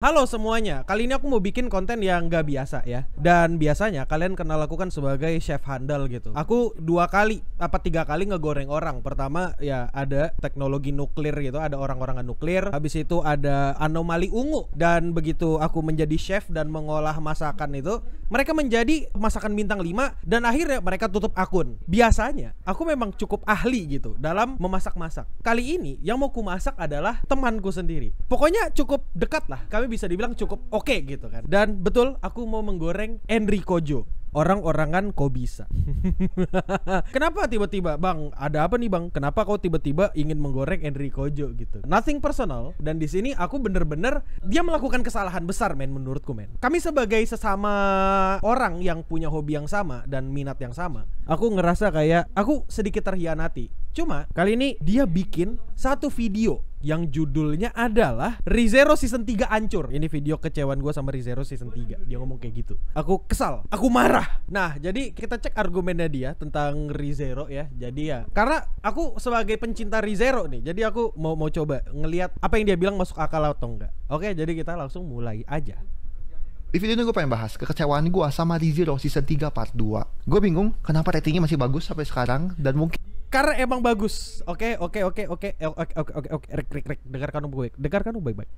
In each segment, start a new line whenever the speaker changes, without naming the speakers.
Halo semuanya, kali ini aku mau bikin konten yang gak biasa ya. Dan biasanya kalian kenal aku kan sebagai chef handal gitu. Aku 3 kali ngegoreng orang. Pertama ya ada teknologi nuklir gitu, ada orang-orangan nuklir. Habis itu ada anomali ungu. Dan begitu aku menjadi chef dan mengolah masakan itu, mereka menjadi masakan bintang 5. Dan akhirnya mereka tutup akun. Biasanya aku memang cukup ahli gitu dalam memasak-masak. Kali ini yang mau ku masak adalah temanku sendiri. Pokoknya cukup dekat lah, kami bisa dibilang cukup oke gitu kan. Dan betul, aku mau menggoreng Enrico Jo, orang-orangan kok bisa. Kenapa tiba-tiba, Bang? Ada apa nih, Bang? Kenapa kau tiba-tiba ingin menggoreng Enrico Jo gitu? Nothing personal. Dan di sini aku bener-bener, dia melakukan kesalahan besar men, menurutku men. Kami sebagai sesama orang yang punya hobi yang sama dan minat yang sama, aku ngerasa kayak aku sedikit terhianati. Cuma kali ini dia bikin satu video yang judulnya adalah ReZero Season 3 hancur. Ini video kecewaan gue sama ReZero Season 3. Dia ngomong kayak gitu. Aku kesal, aku marah. Nah, jadi kita cek argumennya dia tentang ReZero ya. Jadi ya, karena aku sebagai pencinta ReZero nih, jadi aku mau coba ngelihat apa yang dia bilang masuk akal atau enggak. Oke, jadi kita langsung mulai aja.
Di video ini gue pengen bahas kekecewaan gue sama ReZero Season 3 Part 2. Gue bingung kenapa ratingnya masih bagus sampai sekarang. Dan mungkin
karena emang bagus. Oke. Rek. Dengarkan baik-baik.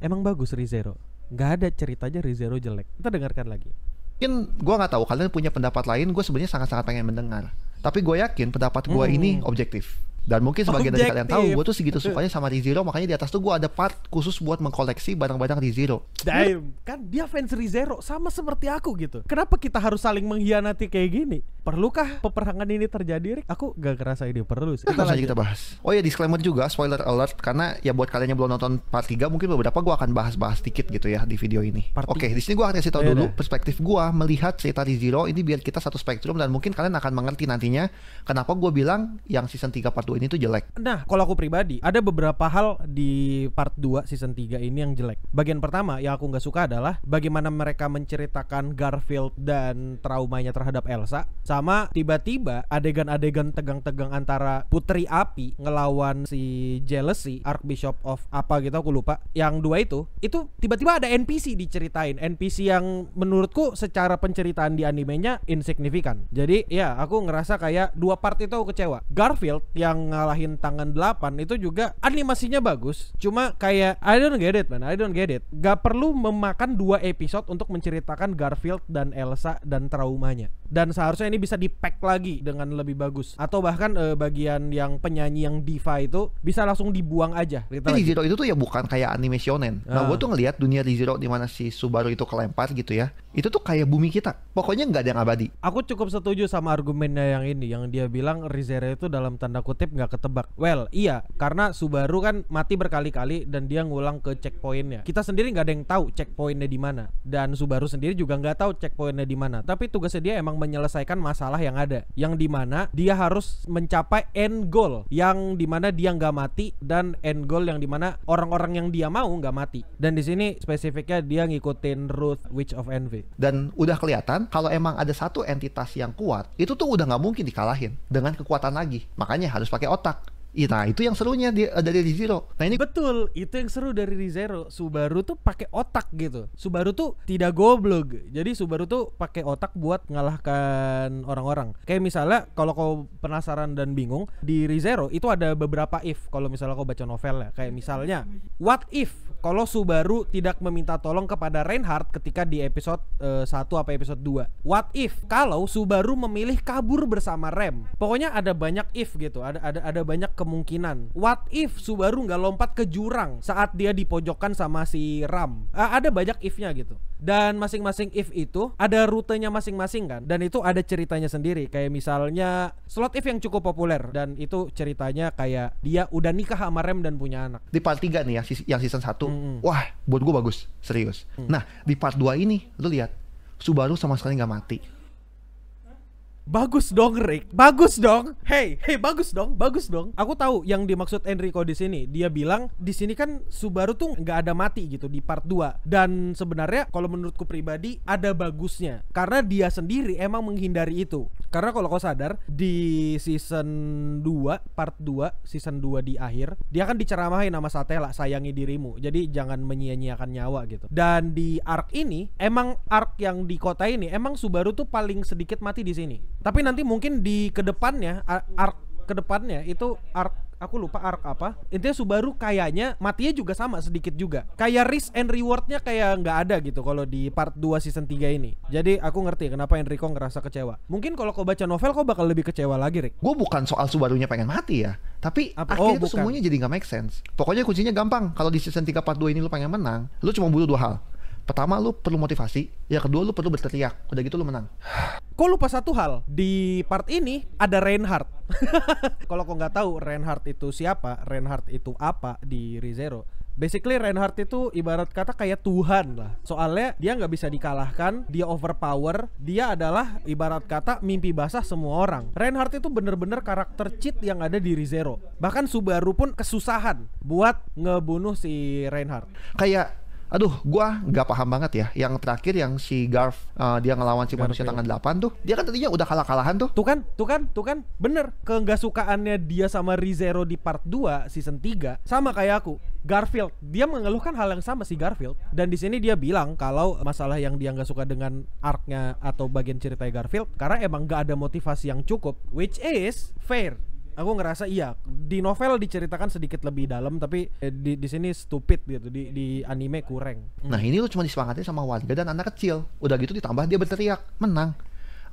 Emang bagus ReZero. Gak ada ceritanya ReZero jelek. Kita dengarkan lagi.
mungkin gue nggak tahu kalian punya pendapat lain. Gue sebenarnya sangat-sangat pengen mendengar. Tapi gue yakin pendapat gue ini objektif. Dan mungkin sebagian dari kalian tahu gue tuh segitu sukanya sama ReZero. Makanya di atas tuh gue ada part khusus buat mengkoleksi barang-barang ReZero.
Damn, kan dia fans ReZero sama seperti aku gitu. Kenapa kita harus saling mengkhianati kayak gini? Perlukah peperangan ini terjadi, Rick? Aku gak ngerasa ini perlu sih.
Kita bahas. Oh ya, disclaimer juga, spoiler alert. Karena ya buat kalian yang belum nonton part 3, mungkin beberapa gue akan bahas-bahas dikit gitu ya di video ini. Oke, di sini gue akan kasih tau dulu perspektif gue melihat cerita ReZero ini biar kita satu spektrum. Dan mungkin kalian akan mengerti nantinya kenapa gue bilang yang season 3 part 2 ini tuh jelek.
Nah, kalau aku pribadi, ada beberapa hal di part 2 season 3 ini yang jelek. Bagian pertama yang aku gak suka adalah bagaimana mereka menceritakan Garfield dan traumanya terhadap Elsa. Sama tiba-tiba adegan-adegan tegang-tegang antara Putri Api ngelawan si Jealousy, Archbishop of apa gitu aku lupa. Yang dua itu tiba-tiba ada NPC diceritain. NPC yang menurutku secara penceritaan di animenya insignifikan. Jadi ya aku ngerasa kayak dua part itu aku kecewa. Garfield yang ngalahin tangan 8 itu juga animasinya bagus. Cuma kayak I don't get it man, I don't get it. Gak perlu memakan 2 episode untuk menceritakan Garfield dan Elsa dan traumanya. Dan seharusnya ini bisa di-pack lagi dengan lebih bagus. Atau bahkan bagian yang penyanyi yang diva itu bisa langsung dibuang aja.
ReZero itu tuh ya bukan kayak anime shonen. Nah gue tuh ngelihat dunia ReZero di mana si Subaru itu kelempar gitu ya. Itu tuh kayak bumi kita. Pokoknya nggak ada yang abadi.
Aku cukup setuju sama argumennya yang ini, yang dia bilang ReZero itu dalam tanda kutip nggak ketebak. Well, iya, karena Subaru kan mati berkali-kali dan dia ngulang ke checkpointnya. Kita sendiri nggak ada yang tahu checkpointnya di mana. Dan Subaru sendiri juga nggak tahu checkpointnya di mana. Tapi tugasnya dia emang menyelesaikan masalah yang ada, yang dimana dia harus mencapai end goal, yang dimana dia nggak mati, dan end goal yang dimana orang-orang yang dia mau nggak mati. Dan di sini spesifiknya dia ngikutin Ruth Witch of Envy.
Dan udah kelihatan kalau emang ada satu entitas yang kuat, itu tuh udah nggak mungkin dikalahin dengan kekuatan lagi. Makanya harus pakai otak. Nah itu yang serunya dari ReZero. Nah ini
betul, itu yang seru dari ReZero. Subaru tuh pakai otak gitu. Subaru tuh tidak goblok. Jadi Subaru tuh pakai otak buat ngalahkan orang-orang. Kayak misalnya kalau kau penasaran dan bingung, di ReZero itu ada beberapa if. Kalau misalnya kau baca novel ya, kayak misalnya what if kalau Subaru tidak meminta tolong kepada Reinhardt ketika di episode 1 apa episode 2. What if kalau Subaru memilih kabur bersama Rem. Pokoknya ada banyak if gitu. Ada banyak kemungkinan. What if Subaru nggak lompat ke jurang saat dia dipojokkan sama si Ram. Ada banyak if-nya gitu. Dan masing-masing if itu ada rutenya masing-masing kan. Dan itu ada ceritanya sendiri. Kayak misalnya slot if yang cukup populer. Dan itu ceritanya kayak dia udah nikah sama Rem dan punya anak.
Di part 3 nih ya, yang season 1 wah buat gue bagus, serius. Nah di part 2 ini lu lihat Subaru sama sekali nggak mati.
Bagus dong, Rick. Bagus dong. Hey, bagus dong. Bagus dong. Aku tahu yang dimaksud Enrico di sini. Dia bilang di sini kan Subaru tuh nggak ada mati gitu di part 2. Dan sebenarnya kalau menurutku pribadi ada bagusnya. Karena dia sendiri emang menghindari itu. Karena kalau kau sadar di season 2, part 2, season 2 di akhir, dia kan diceramahin sama Satella, sayangi dirimu. Jadi jangan menyia-nyiakan nyawa gitu. Dan di arc ini, emang arc yang di kota ini, emang Subaru tuh paling sedikit mati di sini. Tapi nanti mungkin di kedepannya, arc kedepannya itu arc, aku lupa arc apa. Intinya Subaru kayaknya matinya juga sama sedikit juga. Kayak risk and rewardnya kayak nggak ada gitu kalau di part 2 season 3 ini. Jadi aku ngerti kenapa Enrico ngerasa kecewa. Mungkin kalau kau baca novel kau bakal lebih kecewa lagi, Rick.
Gue bukan soal Subarunya pengen mati ya, tapi akhirnya tuh semuanya jadi nggak make sense. Pokoknya kuncinya gampang. Kalau di season 3 part 2 ini lu pengen menang, lu cuma butuh 2 hal. Pertama, lu perlu motivasi. Yang kedua, lu perlu berteriak. Udah gitu lu menang.
Kok lupa satu hal? Di part ini ada Reinhardt. Kalau kau nggak tahu Reinhardt itu siapa, Reinhardt itu apa di ReZero. Basically Reinhardt itu ibarat kata kayak Tuhan lah. Soalnya dia nggak bisa dikalahkan, dia overpower, dia adalah ibarat kata mimpi basah semua orang. Reinhardt itu bener-bener karakter cheat yang ada di ReZero. Bahkan Subaru pun kesusahan buat ngebunuh si Reinhardt.
Kayak gua nggak paham banget ya. Yang terakhir yang si Garf, dia ngelawan si manusia tangan 8 tuh. Dia kan tadinya udah kalah-kalahan tuh.
Tuh kan, bener. Ke nggak sukaannya dia sama ReZero di part 2 season 3 sama kayak aku. Garfield, dia mengeluhkan hal yang sama si Garfield. Dan di sini dia bilang kalau masalah yang dia nggak suka dengan arc-nya atau bagian ceritanya Garfield karena emang nggak ada motivasi yang cukup, which is fair. Aku ngerasa iya, di novel diceritakan sedikit lebih dalam, tapi di sini stupid gitu, di anime kurang.
Nah ini lu cuma disemangatin sama warga dan anak kecil. Udah gitu ditambah dia berteriak, menang.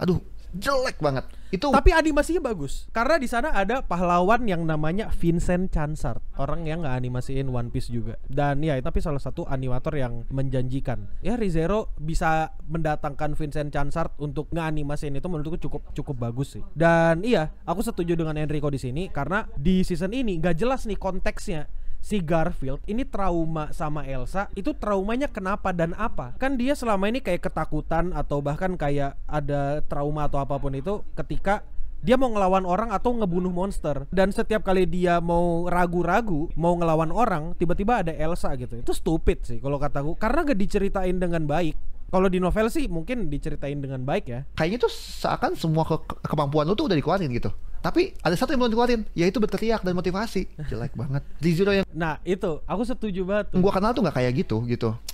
Aduh, jelek banget. Itu.
Tapi animasinya bagus, karena di sana ada pahlawan yang namanya Vincent Chansart, orang yang nggak animasiin One Piece juga. Dan ya, tapi salah satu animator yang menjanjikan. Ya ReZero bisa mendatangkan Vincent Chansart untuk nge-animasiin itu menurutku cukup bagus sih. Dan iya, aku setuju dengan Enrico di sini karena di season ini nggak jelas nih konteksnya. Si Garfield ini trauma sama Elsa, itu traumanya kenapa dan apa? Kan dia selama ini kayak ketakutan atau bahkan kayak ada trauma atau apapun itu ketika dia mau ngelawan orang atau ngebunuh monster. Dan setiap kali dia mau ragu-ragu mau ngelawan orang, tiba-tiba ada Elsa gitu. Itu stupid sih kalau kataku, karena gak diceritain dengan baik. Kalau di novel sih mungkin diceritain dengan baik ya.
Kayaknya tuh seakan semua kemampuan lu tuh udah dikeluarin gitu. Tapi ada satu yang belum dikeluarin, yaitu berteriak dan motivasi. Jelek banget. ReZero yang
nah itu, aku setuju banget tuh.
Gua kenal tuh gak kayak gitu.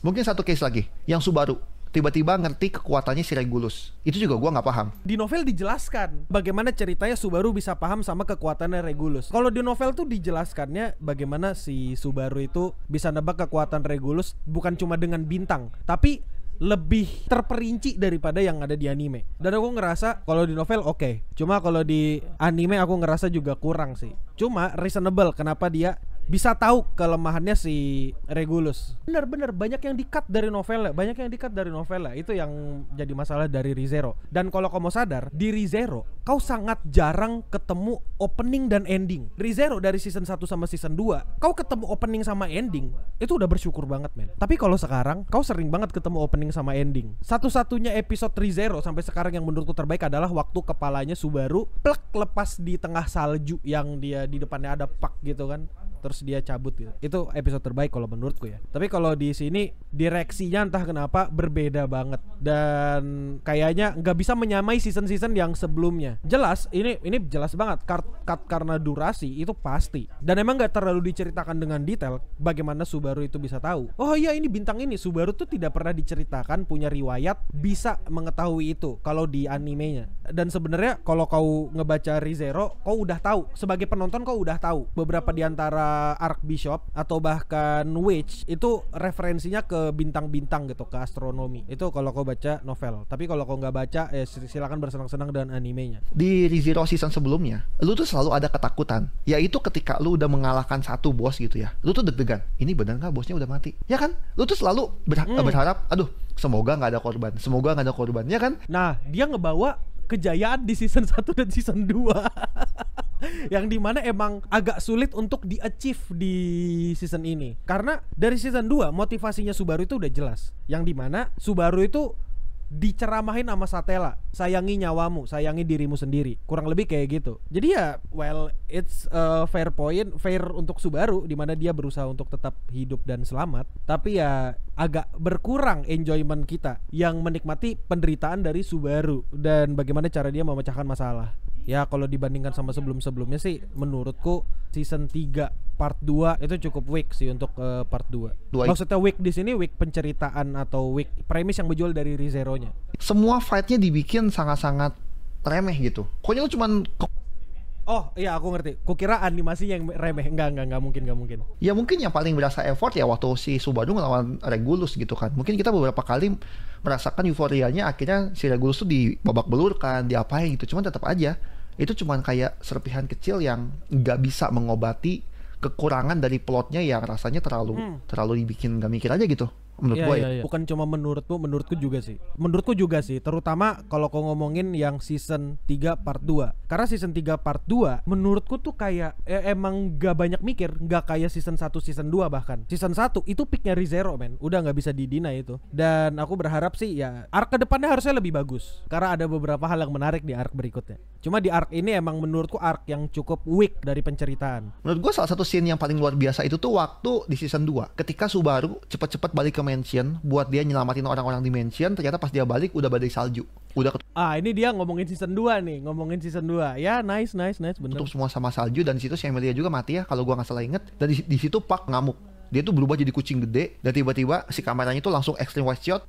Mungkin satu case lagi, yang Subaru tiba-tiba ngerti kekuatannya si Regulus. Itu juga gua nggak paham.
Di novel dijelaskan bagaimana ceritanya Subaru bisa paham sama kekuatannya Regulus. Kalau di novel tuh dijelaskannya bagaimana si Subaru itu bisa nebak kekuatan Regulus bukan cuma dengan bintang, tapi lebih terperinci daripada yang ada di anime. Dan aku ngerasa kalau di novel oke. Cuma kalau di anime aku ngerasa juga kurang sih. Cuma reasonable kenapa dia bisa tahu kelemahannya si Regulus. Bener-bener banyak yang di-cut dari novelnya. Itu yang jadi masalah dari ReZero. Dan kalau kamu sadar, di ReZero kau sangat jarang ketemu opening dan ending. ReZero dari season 1 sama season 2 kau ketemu opening sama ending, itu udah bersyukur banget men. Tapi kalau sekarang kau sering banget ketemu opening sama ending. Satu-satunya episode ReZero sampai sekarang yang menurutku terbaik adalah waktu kepalanya Subaru plek lepas di tengah salju, yang dia di depannya ada pak gitu kan, terus dia cabut gitu. Itu episode terbaik kalau menurutku ya. Tapi kalau di sini direksinya entah kenapa berbeda banget dan kayaknya nggak bisa menyamai season-season yang sebelumnya. Jelas ini jelas banget cut karena durasi itu pasti. Dan emang nggak terlalu diceritakan dengan detail bagaimana Subaru itu bisa tahu. Oh iya ini bintang ini. Subaru tuh tidak pernah diceritakan punya riwayat bisa mengetahui itu kalau di animenya. Dan sebenarnya kalau kau ngebaca ReZero, kau udah tahu. Sebagai penonton kau udah tahu beberapa di antara Archbishop atau bahkan Witch itu referensinya ke bintang-bintang gitu, ke astronomi. Itu kalau kau baca novel. Tapi kalau kau nggak baca, silakan bersenang-senang dengan animenya.
Di ReZero season sebelumnya, lu tuh selalu ada ketakutan, yaitu ketika lu udah mengalahkan satu bos gitu ya, lu tuh deg-degan. Ini benar nggak bosnya udah mati? Ya kan? Lu tuh selalu berharap, aduh, semoga nggak ada korban, semoga nggak ada korban, ya kan?
Nah, dia ngebawa kejayaan di season 1 dan season 2 yang dimana emang agak sulit untuk di-achieve di season ini. Karena dari season 2 motivasinya Subaru itu udah jelas, yang dimana Subaru itu diceramahin sama Satella, sayangi nyawamu, sayangi dirimu sendiri, kurang lebih kayak gitu. Jadi ya well it's a fair point, fair untuk Subaru di mana dia berusaha untuk tetap hidup dan selamat, tapi ya agak berkurang enjoyment kita yang menikmati penderitaan dari Subaru dan bagaimana cara dia memecahkan masalah. Ya kalau dibandingkan sama sebelum-sebelumnya sih menurutku season 3 part 2 itu cukup weak sih untuk part 2. Maksudnya weak di sini weak penceritaan atau weak premis yang menjual dari ReZero-nya.
Semua fight-nya dibikin sangat-sangat remeh gitu. Pokoknya lu cuman
oh iya aku ngerti. Kukira animasinya yang remeh. Enggak mungkin. Ya
mungkin yang paling berasa effort ya waktu si Subaru ngelawan Regulus gitu kan. Mungkin kita beberapa kali merasakan euforianya, akhirnya si Regulus tuh dibabak belurkan, diapain gitu. Cuman tetap aja itu cuman kayak serpihan kecil yang nggak bisa mengobati kekurangan dari plotnya yang rasanya terlalu dibikin nggak mikir aja gitu. Menurut gue ya.
Bukan cuma menurutku juga sih. Terutama kalau kau ngomongin yang season 3 part 2. Karena season 3 part 2 menurutku tuh kayak emang gak banyak mikir, gak kayak season 1 season 2 bahkan. Season 1 itu picknya ReZero men, udah gak bisa didina itu. Dan aku berharap sih ya arc kedepannya harusnya lebih bagus, karena ada beberapa hal yang menarik di arc berikutnya. Cuma di arc ini emang menurutku arc yang cukup weak dari penceritaan.
Menurut gue salah satu scene yang paling luar biasa itu tuh waktu di season 2 ketika Subaru cepet-cepet balik ke mansion buat dia nyelamatin orang-orang di mansion, ternyata pas dia balik udah badai salju.
Ini dia ngomongin season 2 nih, season 2. Ya, nice bener.
Tutup semua sama salju dan di situ si Emilia juga mati ya kalau gua nggak salah inget. Dan di situ Park ngamuk. Dia tuh berubah jadi kucing gede dan tiba-tiba si kameranya itu langsung extreme wide shot.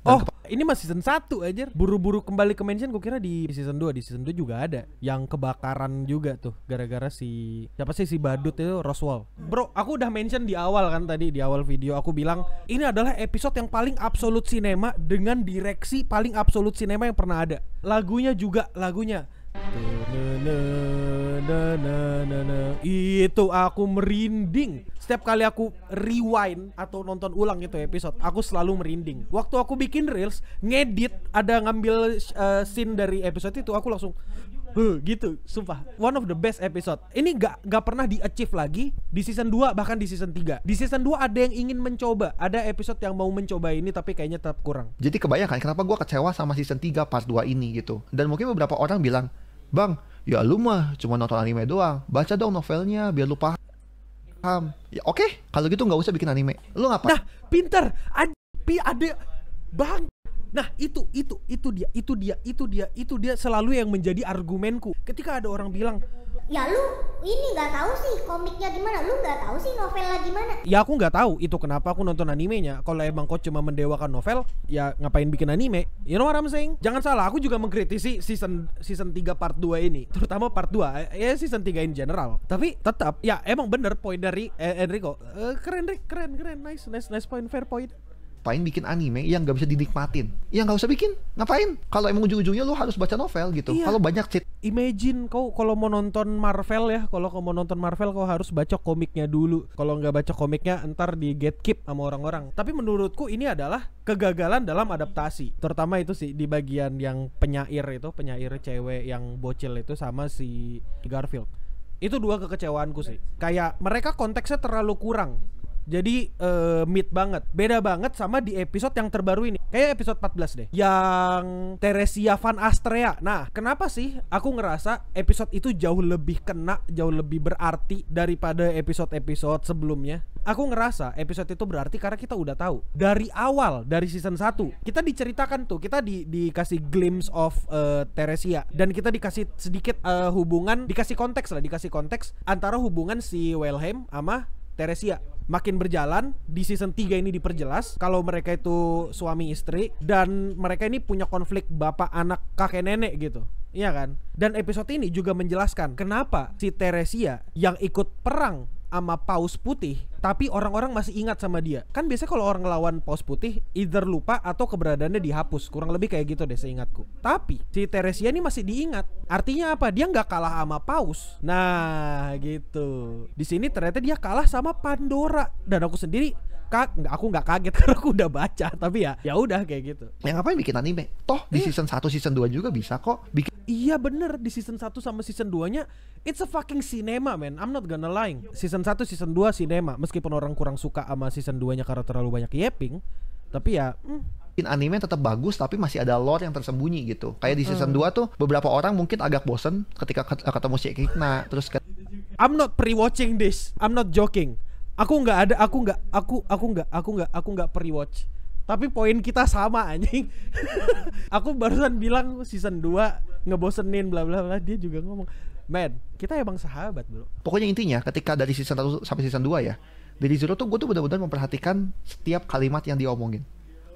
Ini masih season 1 aja. Buru-buru kembali ke mansion, gue kira di season 2. Di season 2 juga ada yang kebakaran juga tuh gara-gara si badut itu Roswell. Bro, aku udah mention di awal kan tadi, di awal video aku bilang ini adalah episode yang paling absolut sinema dengan direksi paling absolut sinema yang pernah ada. Lagunya itu aku merinding. Setiap kali aku rewind atau nonton ulang itu episode, aku selalu merinding. Waktu aku bikin reels, ngedit, ada ngambil scene dari episode itu, aku langsung gitu, sumpah. One of the best episode. Ini gak pernah di-achieve lagi di season 2, bahkan di season 3. Di season 2 ada yang ingin mencoba, ada episode yang mau mencoba ini tapi kayaknya tetap kurang.
Jadi kebayang kan kenapa gue kecewa sama season 3 part 2 ini gitu. Dan mungkin beberapa orang bilang, Bang, ya lu mah cuma nonton anime doang, baca dong novelnya biar lu paham. Ya oke, kalau gitu nggak usah bikin anime. Lu ngapa?
Nah, pinter. Ada bang. Nah, itu dia selalu yang menjadi argumenku. Ketika ada orang bilang,
ya lu ini nggak tahu sih komiknya gimana, lu nggak tahu sih novelnya gimana.
Ya aku nggak tahu itu kenapa aku nonton animenya. Kalau emang kau cuma mendewakan novel, ya ngapain bikin anime? You know what I'm saying? Jangan salah, aku juga mengkritisi season 3 part 2 ini, terutama part 2, ya season 3 in general. Tapi tetap, ya emang bener poin dari Enrico. Keren, nice point, fair point.
Ngapain bikin anime yang gak bisa dinikmatin? Ya gak usah bikin, ngapain? Kalau emang ujung-ujungnya lu harus baca novel gitu.
Iya.
Kalau banyak cheat.
Imagine kau kalau mau nonton Marvel ya, kalau kau mau nonton Marvel kau harus baca komiknya dulu. Kalau nggak baca komiknya entar di gatekeep sama orang-orang. Tapi menurutku ini adalah kegagalan dalam adaptasi. Terutama itu sih di bagian yang penyair cewek yang bocil itu sama si Garfield. Itu dua kekecewaanku sih. Kayak mereka konteksnya terlalu kurang. Jadi mid banget. Beda banget sama di episode yang terbaru ini. Kayak episode 14 deh, yang Teresia Van Astrea. Nah, kenapa sih aku ngerasa episode itu jauh lebih kena, jauh lebih berarti daripada episode-episode sebelumnya? Aku ngerasa episode itu berarti karena kita udah tahu dari awal, dari season 1 kita diceritakan tuh, kita dikasih glimpse of Teresia. Dan kita dikasih sedikit hubungan, dikasih konteks antara hubungan si Wilhelm sama Teresia. Makin berjalan, di season 3 ini diperjelas kalau mereka itu suami istri dan mereka ini punya konflik bapak anak kakek nenek gitu. Iya kan? Dan episode ini juga menjelaskan kenapa si Teresia yang ikut perang sama Paus Putih tapi orang-orang masih ingat sama dia. Kan biasanya kalau orang ngelawan Paus Putih either lupa atau keberadaannya dihapus. Kurang lebih kayak gitu deh seingatku. Tapi si Teresia ini masih diingat. Artinya apa? Dia nggak kalah sama Paus. Nah gitu. Di sini ternyata dia kalah sama Pandora. Dan aku sendiri aku nggak kaget karena aku udah baca. Tapi ya udah kayak gitu.
Yang ngapain bikin anime? Toh di season 1 season 2 juga bisa kok bikin.
Iya bener, di season 1 sama season 2-nya it's a fucking cinema man, I'm not gonna lie. Season 1, season 2 cinema. Meskipun orang kurang suka sama season 2-nya karena terlalu banyak yapping. Tapi ya
anime tetap bagus tapi masih ada lore yang tersembunyi gitu. Kayak di season 2 tuh beberapa orang mungkin agak bosen ketika ketemu si Kikna terus
I'm not pre-watching this. I'm not joking. Aku nggak pre-watch. Tapi poin kita sama anjing. Aku barusan bilang season 2 ngebosenin bla bla bla, dia juga ngomong, "Man, kita emang sahabat, Bro."
Pokoknya intinya ketika dari season 1 sampai season 2 ya, dari Zero tuh gue tuh benar-benar memperhatikan setiap kalimat yang diomongin.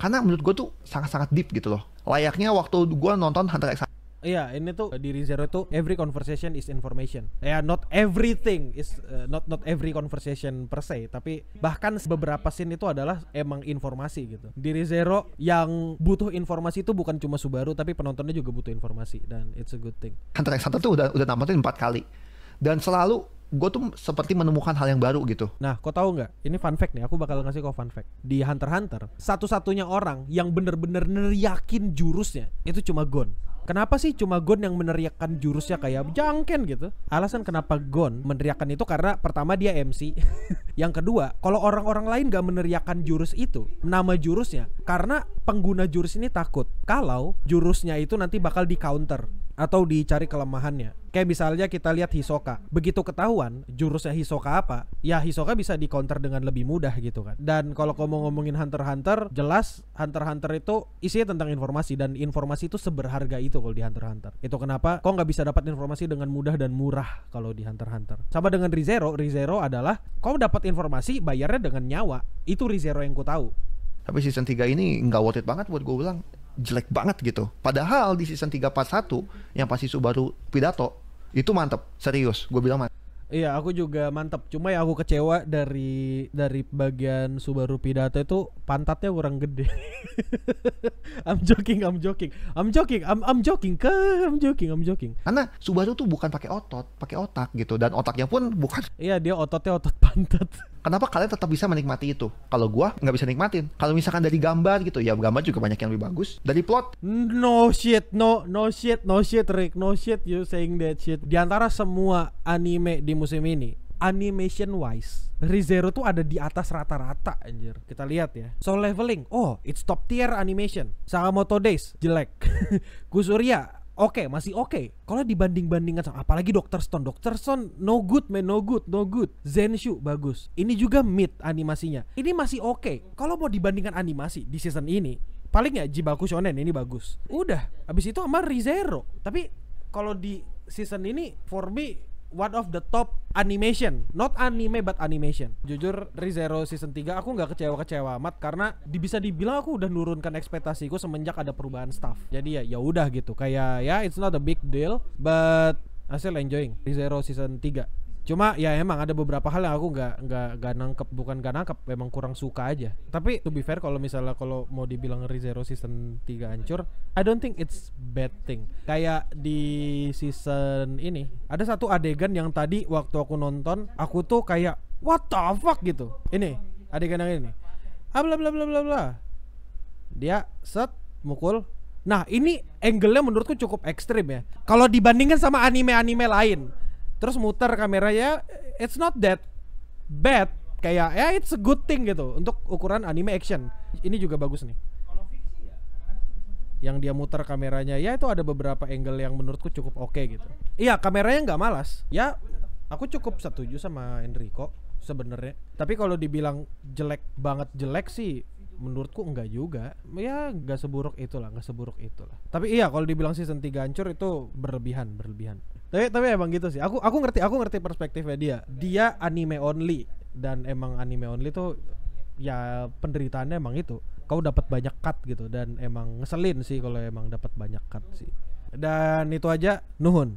Karena menurut gue tuh sangat-sangat deep gitu loh. Layaknya waktu gue nonton Hunter x Hunter.
Iya, ini tuh di ReZero tuh every conversation is information. Ya, not everything is not every conversation per se, tapi bahkan beberapa scene itu adalah emang informasi gitu. Di ReZero yang butuh informasi itu bukan cuma Subaru, tapi penontonnya juga butuh informasi, dan it's a good thing.
Hunter x Hunter tuh udah namatin 4 kali. Dan selalu gue tuh seperti menemukan hal yang baru gitu.
Nah, kau tahu nggak? Ini fun fact nih. Aku bakal ngasih kau fun fact. Di Hunter x Hunter, satu-satunya orang yang bener-bener neriakin jurusnya itu cuma Gon. Kenapa sih cuma Gon yang meneriakkan jurusnya kayak jangken gitu? Alasan kenapa Gon meneriakkan itu karena pertama dia MC. Yang kedua, kalau orang-orang lain gak meneriakkan jurus itu, nama jurusnya, karena pengguna jurus ini takut kalau jurusnya itu nanti bakal di counter atau dicari kelemahannya. Kayak misalnya kita lihat Hisoka. Begitu ketahuan jurusnya Hisoka apa, ya Hisoka bisa di counter dengan lebih mudah gitu kan. Dan kalau kamu ngomongin Hunter x Hunter, jelas Hunter x Hunter itu isinya tentang informasi, dan informasi itu seberharga itu kalau di Hunter x Hunter. Itu kenapa kau nggak bisa dapat informasi dengan mudah dan murah kalau di Hunter x Hunter. Sama dengan ReZero adalah kau dapat informasi bayarnya dengan nyawa. Itu ReZero yang ku tahu.
Tapi season 3 ini nggak worth it banget buat gue bilang. Jelek banget gitu. Padahal di season 3 part 1 yang pasti Subaru pidato itu mantep, serius, gue bilang mantep.
Iya, aku juga mantep. Cuma ya aku kecewa dari bagian Subaru pidato itu pantatnya kurang gede. I'm joking.
Karena Subaru tuh bukan pakai otot, pakai otak gitu, dan otaknya pun bukan.
Iya, dia ototnya otot pantat.
Kenapa kalian tetap bisa menikmati itu? Kalau gua nggak bisa nikmatin. Kalau misalkan dari gambar gitu, ya gambar juga banyak yang lebih bagus. Dari plot,
no shit, Rick, no shit you saying that shit. Di antara semua anime di musim ini, animation wise, ReZero tuh ada di atas rata-rata anjir. Kita lihat ya. Soul Leveling, oh it's top tier animation. Sakamoto Days, jelek. Kusuria, oke, masih oke. Kalau dibanding-bandingkan sama apalagi Dr. Stone no good man, no good. Zenshu bagus. Ini juga mid animasinya. Ini masih oke. Kalau mau dibandingkan animasi di season ini, paling ya Jibaku Shonen ini bagus. Udah, habis itu sama ReZero. Tapi kalau di season ini for me one of the top animation, not anime but animation. Jujur ReZero season 3 aku nggak kecewa amat karena bisa dibilang aku udah nurunkan ekspektasiku semenjak ada perubahan staff. Jadi ya udah gitu, kayak ya it's not a big deal but I still enjoying ReZero season 3. Cuma ya emang ada beberapa hal yang aku nggak nangkep, bukan nggak nangkep, memang kurang suka aja. Tapi to be fair, kalau mau dibilang ReZero season 3 hancur, I don't think it's bad thing. Kayak di season ini ada satu adegan yang tadi waktu aku nonton, aku tuh kayak what the fuck gitu. Ini adegan yang ini. Bla bla bla bla bla. Dia set mukul. Nah, ini angle-nya menurutku cukup ekstrim ya. Kalau dibandingkan sama anime-anime lain. Terus muter kameranya, it's not that bad. Kayak ya it's a good thing gitu untuk ukuran anime action. Ini juga bagus nih. Yang dia muter kameranya, ya itu ada beberapa angle yang menurutku cukup oke gitu. Iya, kameranya nggak malas. Ya aku cukup setuju sama Enrico sebenarnya. Tapi kalau dibilang jelek banget jelek sih, menurutku enggak juga. Ya enggak seburuk itulah. Tapi iya, kalau dibilang season 3 hancur itu berlebihan. Tapi emang gitu sih. Aku ngerti perspektifnya dia. Dia anime only, dan emang anime only tuh ya penderitaannya emang itu. Kau dapat banyak cut gitu, dan emang ngeselin sih kalau emang dapat banyak cut sih. Dan itu aja, nuhun.